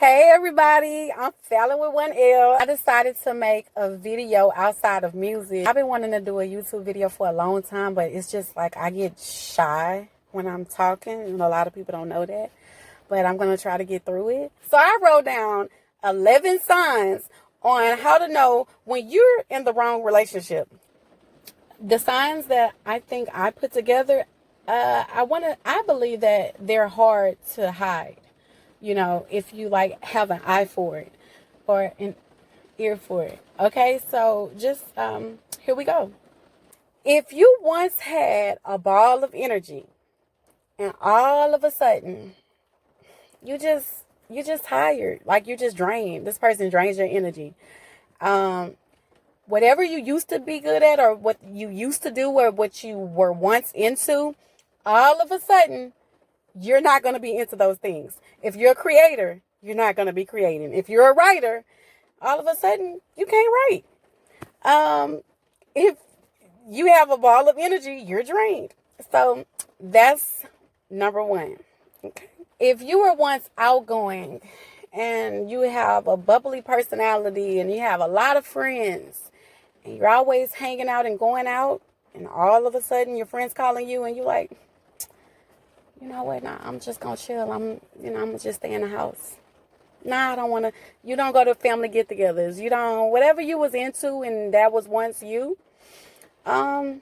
Hey everybody, I'm Fallon with 1L. I decided to make a video outside of music. I've been wanting to do a YouTube video for a long time, but it's just like I get shy when I'm talking, and a lot of people don't know that. But I'm going to try to get through it. So I wrote down 11 signs on how to know when you're in the wrong relationship. The signs that I think I put together, I believe that they're hard to hide. You know, if you like have an eye for it or an ear for it. Okay, so just here we go. If you once had a ball of energy and all of a sudden you just tired, like you just drained. This person drains your energy. Whatever you used to be good at or what you used to do or what you were once into, all of a sudden you're not going to be into those things. If you're a creator, you're not going to be creating. If you're a writer, all of a sudden you can't write. If you have a ball of energy, you're drained. So that's number one. Okay. If you were once outgoing and you have a bubbly personality and you have a lot of friends and you're always hanging out and going out, and all of a sudden your friends calling you and you like, you know what? Nah, I'm just gonna chill. I'm gonna just stay in the house. Nah, I don't wanna. You don't go to family get-togethers. You don't. Whatever you was into and that was once you, you're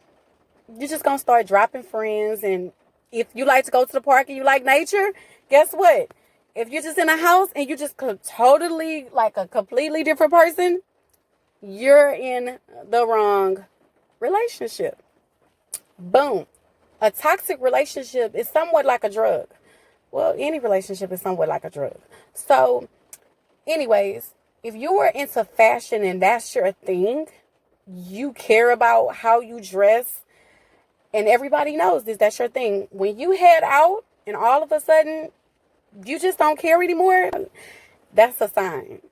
just gonna start dropping friends. And if you like to go to the park and you like nature, guess what? If you're just in a house and you just totally like a completely different person, you're in the wrong relationship. Boom. A toxic relationship is somewhat like a drug. Well, any relationship is somewhat like a drug. So, anyways, if you were into fashion and that's your thing, you care about how you dress, and everybody knows this, that's your thing. When you head out and all of a sudden you just don't care anymore, that's a sign.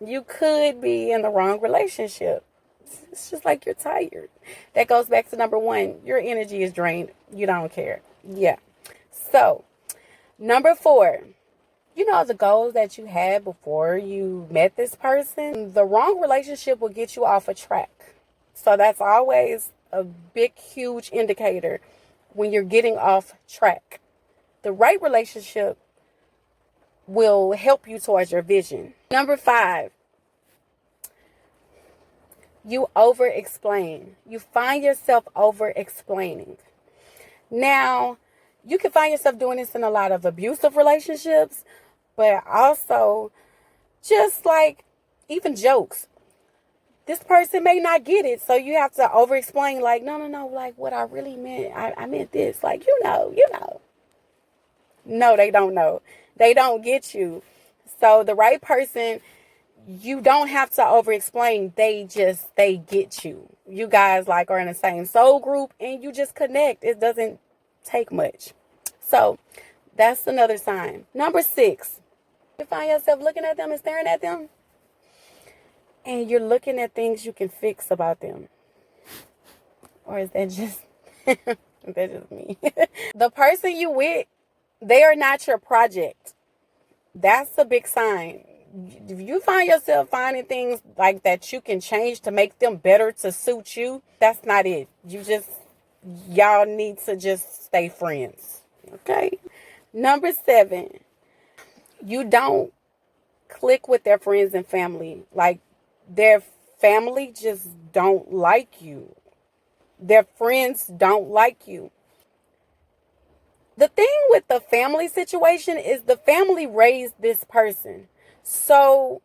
You could be in the wrong relationship. It's just like you're tired. That goes back to number one. Your energy is drained. You don't care. Yeah. So, number 4. You know the goals that you had before you met this person? The wrong relationship will get you off a track. So that's always a big, huge indicator when you're getting off track. The right relationship will help you towards your vision. Number 5. You over-explain. You find yourself over-explaining. Now, you can find yourself doing this in a lot of abusive relationships, but also just like even jokes. This person may not get it, so you have to over-explain like, no, like what I really meant, I meant this. Like, you know. No, they don't know. They don't get you. So the right person, you don't have to over-explain. They get you. You guys like are in the same soul group and you just connect. It doesn't take much. So that's another sign. Number 6, you find yourself looking at them and staring at them, and you're looking at things you can fix about them. Or is that just that's just me? The person you with, they are not your project. That's a big sign. If you find yourself finding things like that you can change to make them better to suit you, that's not it. Y'all need to just stay friends. Okay? Number 7, you don't click with their friends and family. Like, their family just don't like you. Their friends don't like you. The thing with the family situation is the family raised this person. So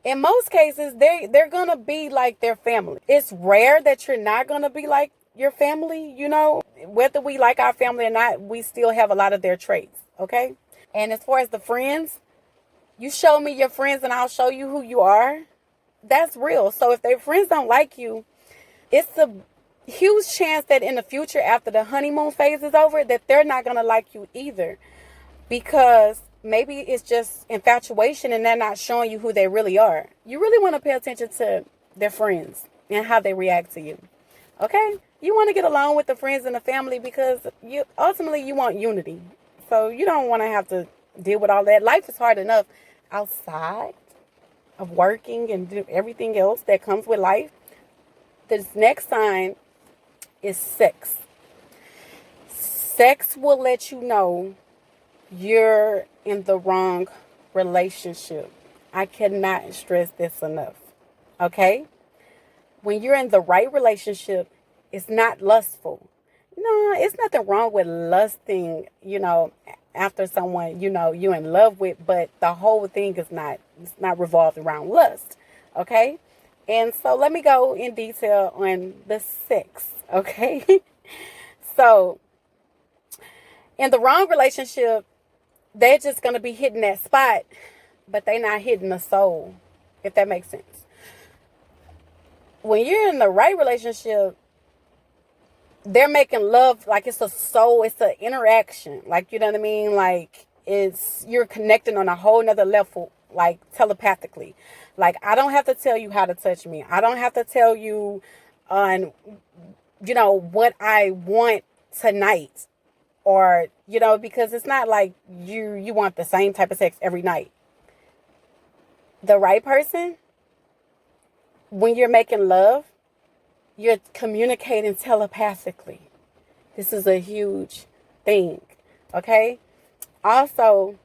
in most cases, they're going to be like their family. It's rare that you're not going to be like your family, you know. Whether we like our family or not, we still have a lot of their traits, okay? And as far as the friends, you show me your friends and I'll show you who you are. That's real. So if their friends don't like you, it's a huge chance that in the future, after the honeymoon phase is over, that they're not going to like you either. Because maybe it's just infatuation and they're not showing you who they really are. You really want to pay attention to their friends and how they react to you. Okay? You want to get along with the friends and the family because you ultimately you want unity. So you don't want to have to deal with all that. Life is hard enough outside of working and do everything else that comes with life. This next sign is sex. Sex will let you know you're in the wrong relationship. I cannot stress this enough. Okay? When you're in the right relationship, it's not lustful. No, it's nothing wrong with lusting, after someone, you're in love with, but the whole thing is not revolved around lust. Okay? And so let me go in detail on the sex. Okay? So, in the wrong relationship, they're just going to be hitting that spot, but they're not hitting the soul, if that makes sense. When you're in the right relationship, they're making love like it's a soul, it's an interaction. Like, you know what I mean? Like, you're connecting on a whole nother level, like telepathically. Like, I don't have to tell you how to touch me. I don't have to tell you on, what I want tonight. Or, because it's not like you want the same type of sex every night. The right person, when you're making love, you're communicating telepathically. This is a huge thing, okay? Also,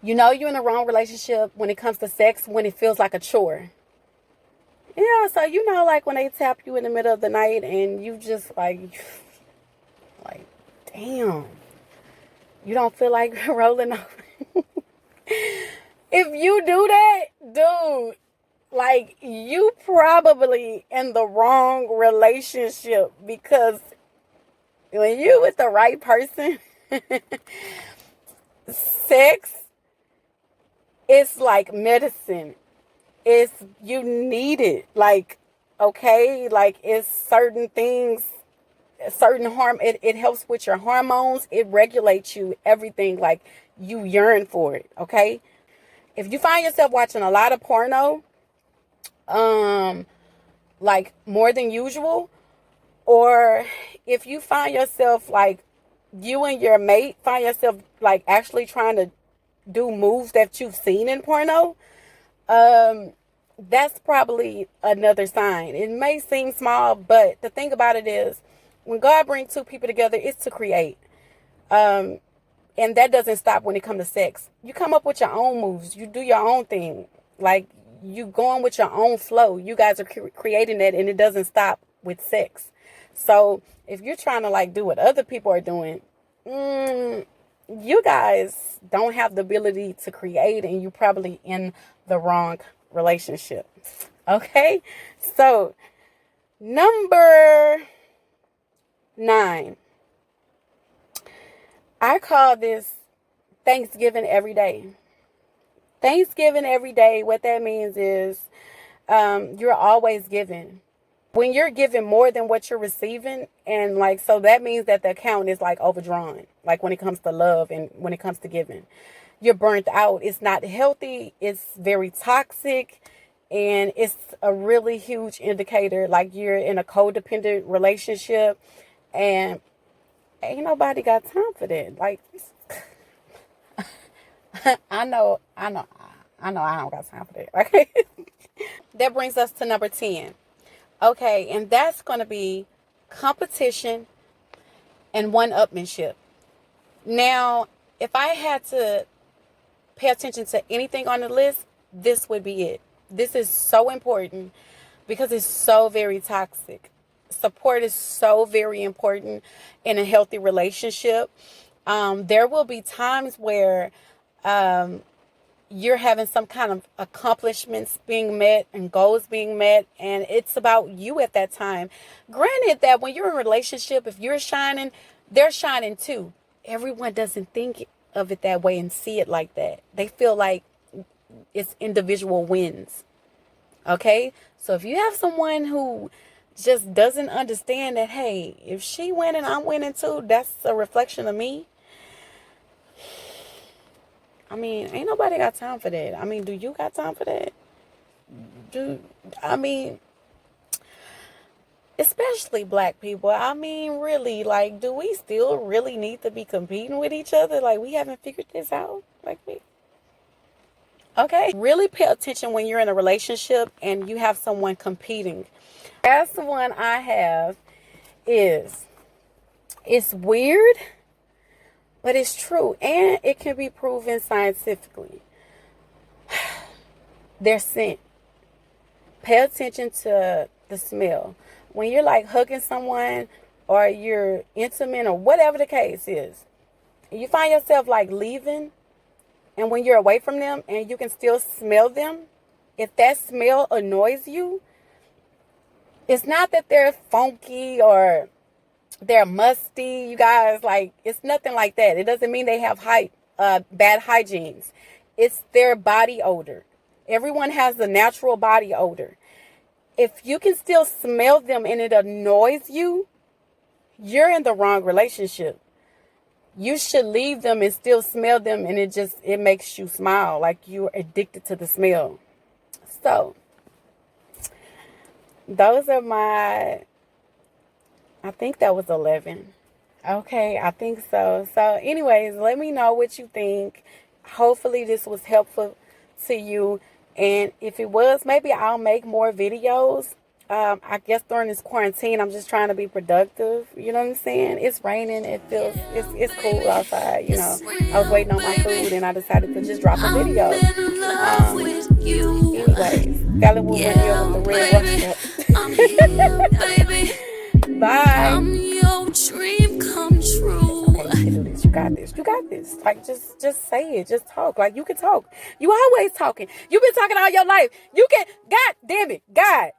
you're in the wrong relationship when it comes to sex, when it feels like a chore. Yeah, so like when they tap you in the middle of the night and you just like, damn, you don't feel like rolling over. If you do that, dude, like, you probably in the wrong relationship, because when you with the right person, sex is like medicine. You need it. Like, okay, like, it's certain things, it helps with your hormones. It regulates you, everything. Like, you yearn for it, okay? If you find yourself watching a lot of porno, like more than usual, or if you find yourself like you and your mate find yourself like actually trying to do moves that you've seen in porno, that's probably another sign. It may seem small, but the thing about it is, when God brings two people together, it's to create. And that doesn't stop when it comes to sex. You come up with your own moves. You do your own thing. Like, you going with your own flow. You guys are creating that, and it doesn't stop with sex. So if you're trying to like do what other people are doing, you guys don't have the ability to create, and you're probably in the wrong relationship. Okay? So, number 9. I call this Thanksgiving every day. Thanksgiving every day, what that means is you're always giving. When you're giving more than what you're receiving, and like, so that means that the account is like overdrawn, like when it comes to love and when it comes to giving. You're burnt out. It's not healthy. It's very toxic. And it's a really huge indicator, like you're in a codependent relationship, and ain't nobody got time for that. Like, I know I don't got time for that. Okay. That brings us to number 10. Okay, and that's going to be competition and one-upmanship. Now, if I had to pay attention to anything on the list, this would be it. This is so important because it's so very toxic. Support is so very important in a healthy relationship. There will be times where you're having some kind of accomplishments being met and goals being met, and it's about you at that time. Granted that when you're in a relationship, if you're shining, they're shining too. Everyone doesn't think of it that way and see it like that. They feel like it's individual wins. Okay? So if you have someone who just doesn't understand that, hey, if she winning, I'm winning too, that's a reflection of me. I mean, ain't nobody got time for that. I mean, do you got time for that? I mean, especially black people. I mean, really, like, do we still really need to be competing with each other? Like, we haven't figured this out? Like, okay? Really pay attention when you're in a relationship and you have someone competing. That's the one I have is, it's weird, but it's true. And it can be proven scientifically. Their scent. Pay attention to the smell. When you're like hugging someone or you're intimate or whatever the case is, you find yourself like leaving, and when you're away from them and you can still smell them, if that smell annoys you, it's not that they're funky or they're musty, you guys. Like, it's nothing like that. It doesn't mean they have bad hygienes. It's their body odor. Everyone has a natural body odor. If you can still smell them and it annoys you, you're in the wrong relationship. You should leave them and still smell them, and it makes you smile, like you're addicted to the smell. So, those are I think that was 11. Okay, I think so. So, anyways, let me know what you think. Hopefully this was helpful to you. And if it was, maybe I'll make more videos. I guess during this quarantine, I'm just trying to be productive. You know what I'm saying? It's raining. It's cool outside. You know, I was waiting on my food and I decided to just drop a video. Anyways, Gollywood went here with the red rush. Bye. Okay, you can do this. You got this. You got this. Like, just say it. Just talk. Like, you can talk. You always talking. You've been talking all your life. You can. God damn it. God.